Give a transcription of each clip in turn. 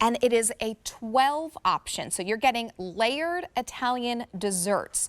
and it is a 12 option. So you're getting layered Italian desserts.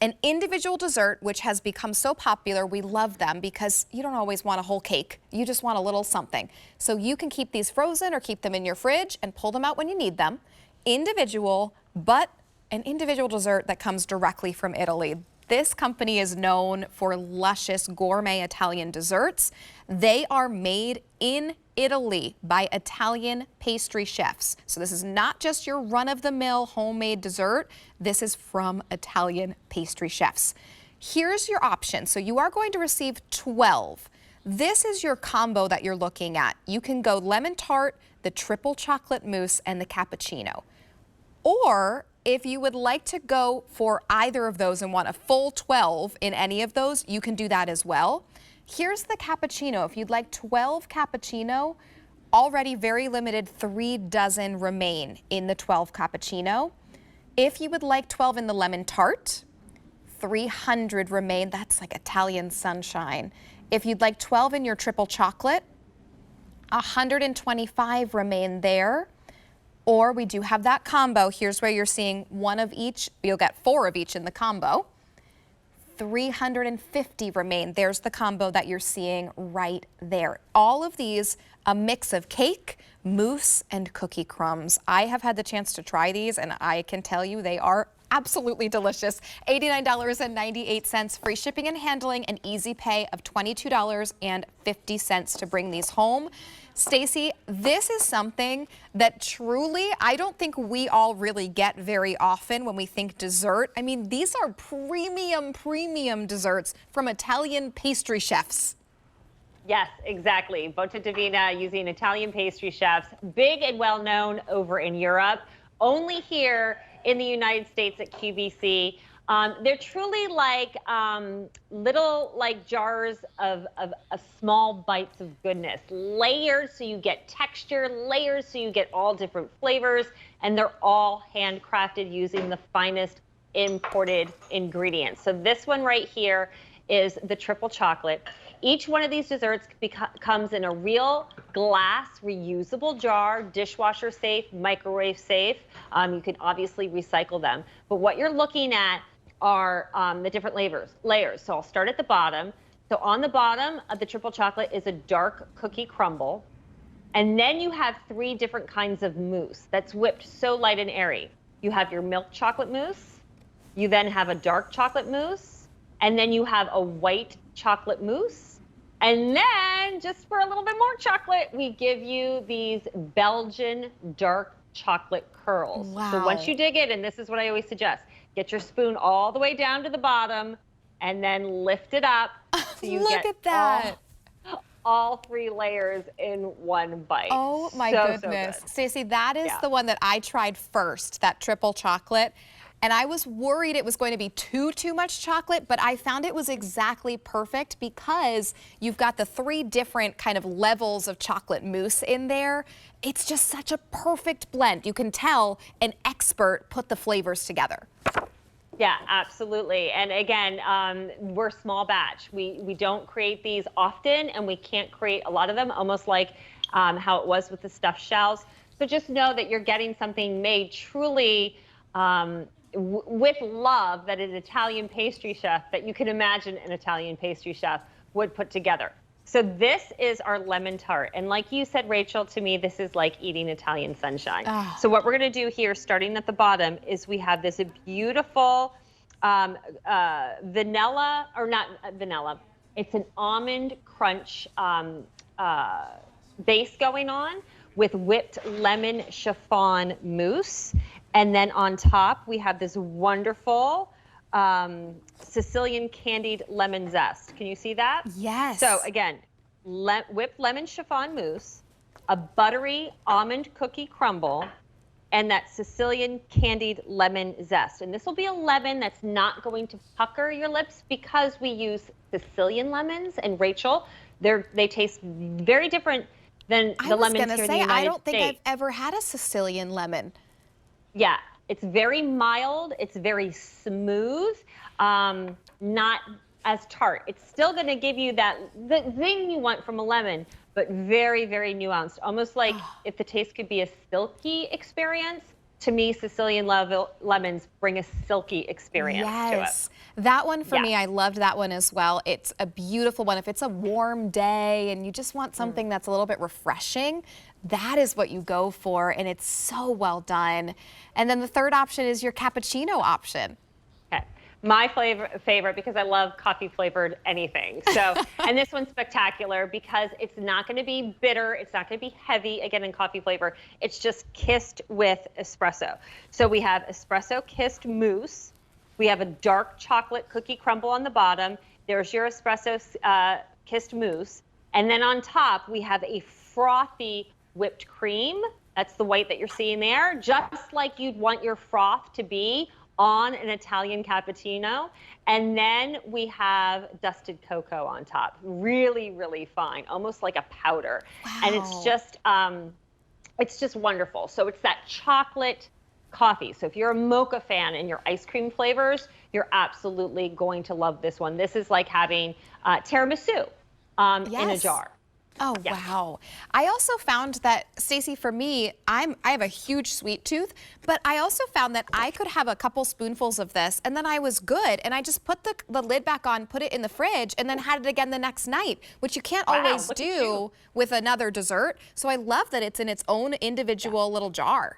An individual dessert, which has become so popular, we love them because you don't always want a whole cake. You just want a little something. So you can keep these frozen or keep them in your fridge and pull them out when you need them. Individual, but an individual dessert that comes directly from Italy. This company is known for luscious gourmet Italian desserts. They are made in Italy by Italian pastry chefs. So this is not just your run-of-the-mill homemade dessert. This is from Italian pastry chefs. Here's your option. So you are going to receive 12. This is your combo that you're looking at. You can go lemon tart, the triple chocolate mousse, and the cappuccino. Or if you would like to go for either of those and want a full 12 in any of those, you can do that as well. Here's the cappuccino. If you'd like 12 cappuccino, already very limited, 3 dozen remain in the 12 cappuccino. If you would like 12 in the lemon tart, 300 remain. That's like Italian sunshine. If you'd like 12 in your triple chocolate, 125 remain there. Or we do have that combo. Here's where you're seeing one of each. You'll get 4 of each in the combo. 350 remain. There's the combo that you're seeing right there. All of these, a mix of cake, mousse, and cookie crumbs. I have had the chance to try these, and I can tell you they are absolutely delicious. $89.98, free shipping and handling, and easy pay of $22.50 to bring these home. Stacey, this is something that truly I don't think we all really get very often when we think dessert. I mean, these are premium desserts from Italian pastry chefs. Yes, exactly. Bonta Divina using Italian pastry chefs, big and well known over in Europe, only here in the United States at QVC. They're truly like little jars of small bites of goodness, layers so you get texture, layers so you get all different flavors, and they're all handcrafted using the finest imported ingredients. So this one right here is the triple chocolate. Each one of these desserts comes in a real glass reusable jar, dishwasher safe, microwave safe. You can obviously recycle them. But what you're looking at are the different layers. So I'll start at the bottom. So on the bottom of the triple chocolate is a dark cookie crumble. And then you have 3 different kinds of mousse that's whipped so light and airy. You have your milk chocolate mousse. You then have a dark chocolate mousse. And then you have a white chocolate mousse. And then, just for a little bit more chocolate, we give you these Belgian dark chocolate curls. Wow. So once you dig it, and this is what I always suggest, get your spoon all the way down to the bottom and then lift it up. So you Look get at that. All 3 layers in one bite. Oh my goodness. So good. Stacey, that is the one that I tried first, that triple chocolate. And I was worried it was going to be too much chocolate, but I found it was exactly perfect because you've got the 3 different kind of levels of chocolate mousse in there. It's just such a perfect blend. You can tell an expert put the flavors together. Yeah, absolutely. And again, we're small batch. We don't create these often, and we can't create a lot of them, almost like how it was with the stuffed shells. So just know that you're getting something made truly with love, that an Italian pastry chef, that you can imagine an Italian pastry chef would put together. So this is our lemon tart. And like you said, Rachel, to me, this is like eating Italian sunshine. Oh. So what we're going to do here, starting at the bottom, is we have this beautiful vanilla, or not vanilla, it's an almond crunch base going on with whipped lemon chiffon mousse. And then on top, we have this wonderful Sicilian candied lemon zest. Can you see that? Yes. So again, whipped lemon chiffon mousse, a buttery almond cookie crumble, and that Sicilian candied lemon zest. And this will be a lemon that's not going to pucker your lips because we use Sicilian lemons. And Rachel, they taste very different than the lemons here in the United States. I don't think I've ever had a Sicilian lemon. Yeah, it's very mild, it's very smooth, not as tart. It's still going to give you that the thing you want from a lemon, but very, very nuanced. Almost like if the taste could be a silky experience, to me, Sicilian lemons bring a silky experience to it. Yes. That one for Yeah. me, I loved that one as well. It's a beautiful one. If it's a warm day and you just want something that's a little bit refreshing, that is what you go for, and it's so well done. And then the third option is your cappuccino option. Okay. My favorite, because I love coffee flavored anything. So, and this one's spectacular because it's not going to be bitter. It's not going to be heavy, again, in coffee flavor. It's just kissed with espresso. So we have espresso kissed mousse. We have a dark chocolate cookie crumble on the bottom. There's your espresso kissed mousse. And then on top, we have a frothy whipped cream. That's the white that you're seeing there, just like you'd want your froth to be on an Italian cappuccino. And then we have dusted cocoa on top. Really, really fine, almost like a powder. Wow. And it's just wonderful. So it's that chocolate coffee. So if you're a mocha fan and your ice cream flavors, you're absolutely going to love this one. This is like having tiramisu in a jar. Oh, Yeah. wow. I also found that, Stacey, for me, I have a huge sweet tooth, but I also found that I could have a couple spoonfuls of this and then I was good. And I just put the lid back on, put it in the fridge, and then had it again the next night, which you can't always look at do you. with another dessert. So I love that it's in its own individual little jar.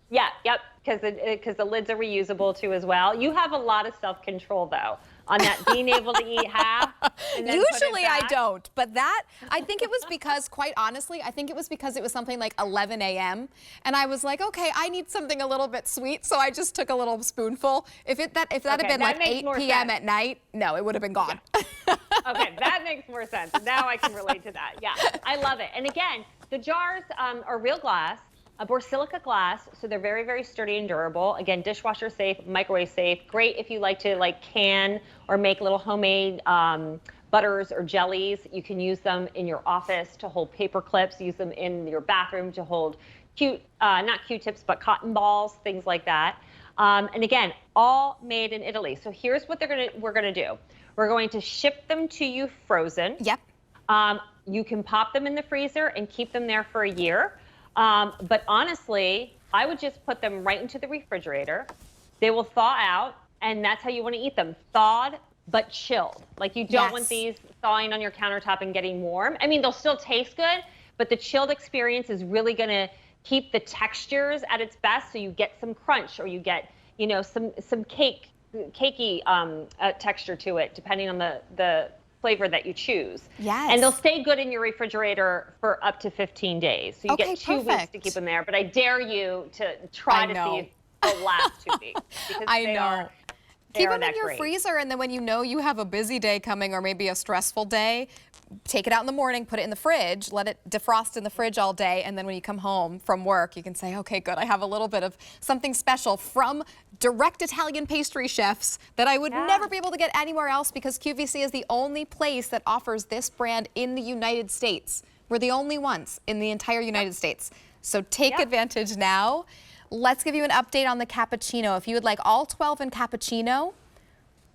Yeah, yep, because the lids are reusable too as well. You have a lot of self-control though on that, being able to eat half. And then put it Usually I back. don't, but that, I think it was because, quite honestly, I think it was because it was something like 11 a.m. And I was like, okay, I need something a little bit sweet, so I just took a little spoonful. If that had been like 8 p.m. at night, no, it would have been gone. Yeah. Okay, that makes more sense. Now I can relate to that. Yeah, I love it. And again, the jars are real glass. Borsilicate glass, so they're very, very sturdy and durable. Again, dishwasher safe, microwave safe. Great if you like to can or make little homemade butters or jellies. You can use them in your office to hold paper clips. Use them in your bathroom to hold not Q-tips, but cotton balls, things like that. And again, all made in Italy. So here's what we're gonna do. We're going to ship them to you frozen. Yep. You can pop them in the freezer and keep them there for a year. But honestly, I would just put them right into the refrigerator. They will thaw out, and that's how you want to eat them. Thawed, but chilled. Like you don't want these thawing on your countertop and getting warm. I mean, they'll still taste good, but the chilled experience is really going to keep the textures at its best. So you get some crunch, or you get, some cakey texture to it, depending on the flavor that you choose. Yes. And they'll stay good in your refrigerator for up to 15 days. So you get 2 weeks to keep them there. But I dare you to try to see if they'll last 2 weeks. Because they are Keep them in your freezer, and then when you have a busy day coming or maybe a stressful day, take it out in the morning, put it in the fridge, let it defrost in the fridge all day, and then when you come home from work, you can say, okay, good, I have a little bit of something special from direct Italian pastry chefs that I would never be able to get anywhere else, because QVC is the only place that offers this brand in the United States. We're the only ones in the entire United States. So take advantage now. Let's give you an update on the cappuccino. If you would like all 12 in cappuccino,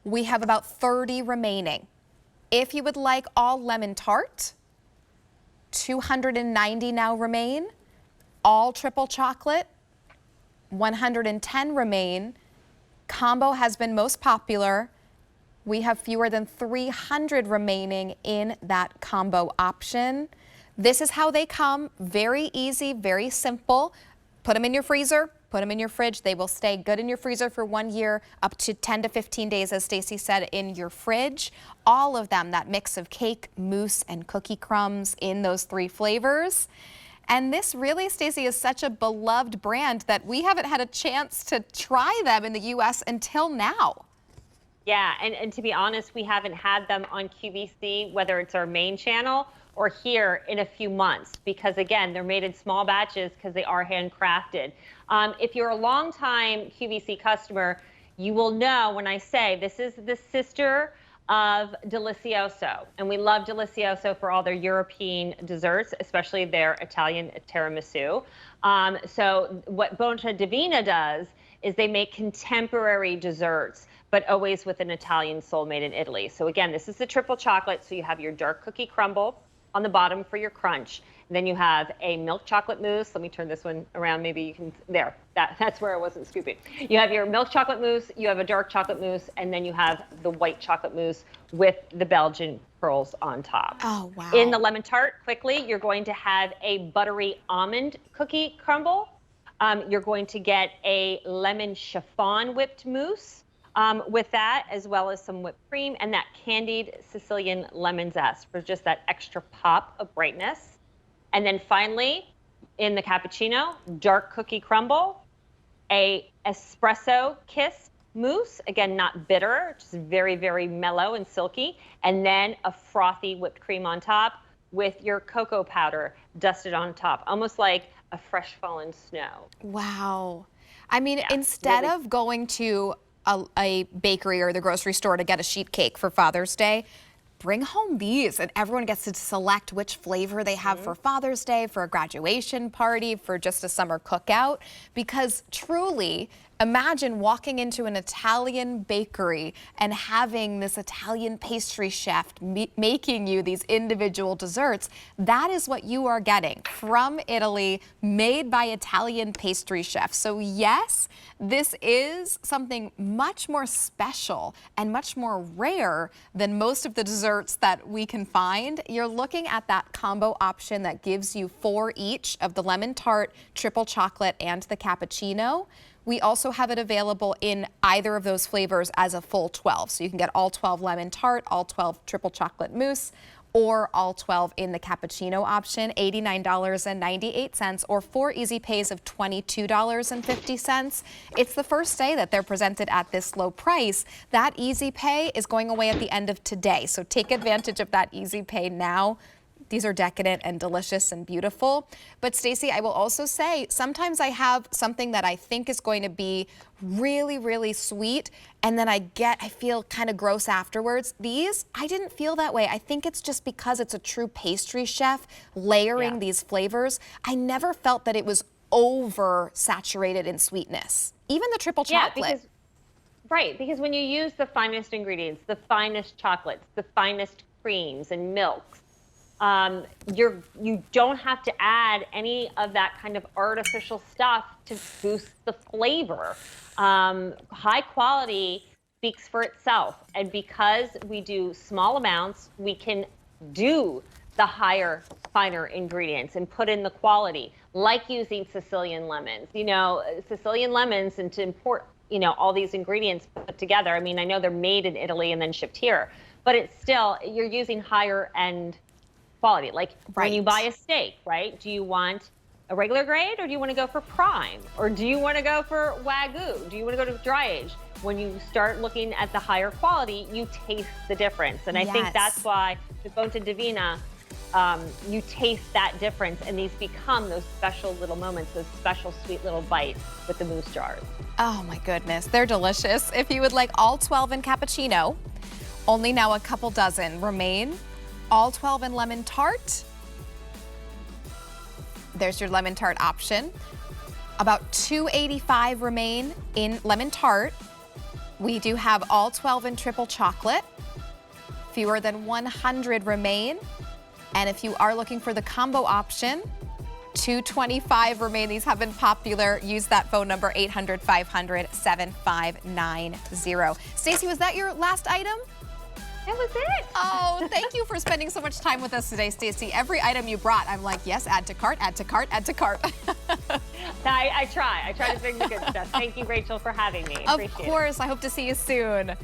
we have about 30 remaining. If you would like all lemon tart, 290 now remain. All triple chocolate, 110 remain. Combo has been most popular. We have fewer than 300 remaining in that combo option. This is how they come. Very easy, very simple. Put them in your freezer, put them in your fridge. They will stay good in your freezer for 1 year, up to 10 to 15 days, as Stacey said, in your fridge. All of them, that mix of cake, mousse, and cookie crumbs in those 3 flavors. And this really, Stacey, is such a beloved brand that we haven't had a chance to try them in the U.S. until now. Yeah, and to be honest, we haven't had them on QVC, whether it's our main channel or here, in a few months, because again, they're made in small batches because they are handcrafted. If you're a longtime QVC customer, you will know when I say this is the sister of Delicioso, and we love Delicioso for all their European desserts, especially their Italian tiramisu. So what Bonta Divina does is they make contemporary desserts, but always with an Italian soul, made in Italy. So again, this is the triple chocolate, so you have your dark cookie crumble, on the bottom for your crunch. And then you have a milk chocolate mousse. Let me turn this one around. Maybe you can, there, that's where I wasn't scooping. You have your milk chocolate mousse, you have a dark chocolate mousse, and then you have the white chocolate mousse with the Belgian pearls on top. Oh, wow. In the lemon tart, quickly, you're going to have a buttery almond cookie crumble. You're going to get a lemon chiffon whipped mousse with that, as well as some whipped cream and that candied Sicilian lemon zest for just that extra pop of brightness. And then finally, in the cappuccino, dark cookie crumble, a espresso kiss mousse, again, not bitter, just very, very mellow and silky, and then a frothy whipped cream on top with your cocoa powder dusted on top, almost like a fresh fallen snow. Wow. I mean, Yeah, instead really. of going to a bakery or the grocery store to get a sheet cake for Father's Day, bring home these and everyone gets to select which flavor they have for Father's Day, for a graduation party, for just a summer cookout. Because truly, imagine walking into an Italian bakery and having this Italian pastry chef making you these individual desserts. That is what you are getting from Italy, made by Italian pastry chefs. So yes, this is something much more special and much more rare than most of the desserts that we can find. You're looking at that combo option that gives you 4 each of the lemon tart, triple chocolate, and the cappuccino. We also have it available in either of those flavors as a full 12. So you can get all 12 lemon tart, all 12 triple chocolate mousse, or all 12 in the cappuccino option, $89.98, or 4 easy pays of $22.50. It's the first day that they're presented at this low price. That easy pay is going away at the end of today. So take advantage of that easy pay now. These are decadent and delicious and beautiful. But Stacey, I will also say, sometimes I have something that I think is going to be really, really sweet, and then I feel kind of gross afterwards. These, I didn't feel that way. I think it's just because it's a true pastry chef layering these flavors. I never felt that it was oversaturated in sweetness. Even the triple chocolate. Because when you use the finest ingredients, the finest chocolates, the finest creams and milks, you don't have to add any of that kind of artificial stuff to boost the flavor. High quality speaks for itself. And because we do small amounts, we can do the higher, finer ingredients and put in the quality, like using Sicilian lemons. You know, Sicilian lemons, and to import, you know, all these ingredients put together. I mean, I know they're made in Italy and then shipped here, but it's still, you're using higher end quality. Like when you buy a steak, right? Do you want a regular grade, or do you want to go for prime? Or do you want to go for Wagyu? Do you want to go to dry age? When you start looking at the higher quality, you taste the difference. And I think that's why with Bonta Divina, you taste that difference, and these become those special little moments, those special sweet little bites with the mousse jars. Oh my goodness, they're delicious. If you would like all 12 in cappuccino, only now a couple dozen remain. All 12 in lemon tart. There's your lemon tart option. About $2.85 remain in lemon tart. We do have all 12 in triple chocolate. Fewer than 100 remain. And if you are looking for the combo option, $2.25 remain. These have been popular. Use that phone number, 800-500-7590. Stacey, was that your last item? That was it. Oh, thank you for spending so much time with us today, Stacey. Every item you brought, I'm like, yes, add to cart, add to cart, add to cart. I try to bring the good stuff. Thank you, Rachel, for having me. Of course. I hope to see you soon.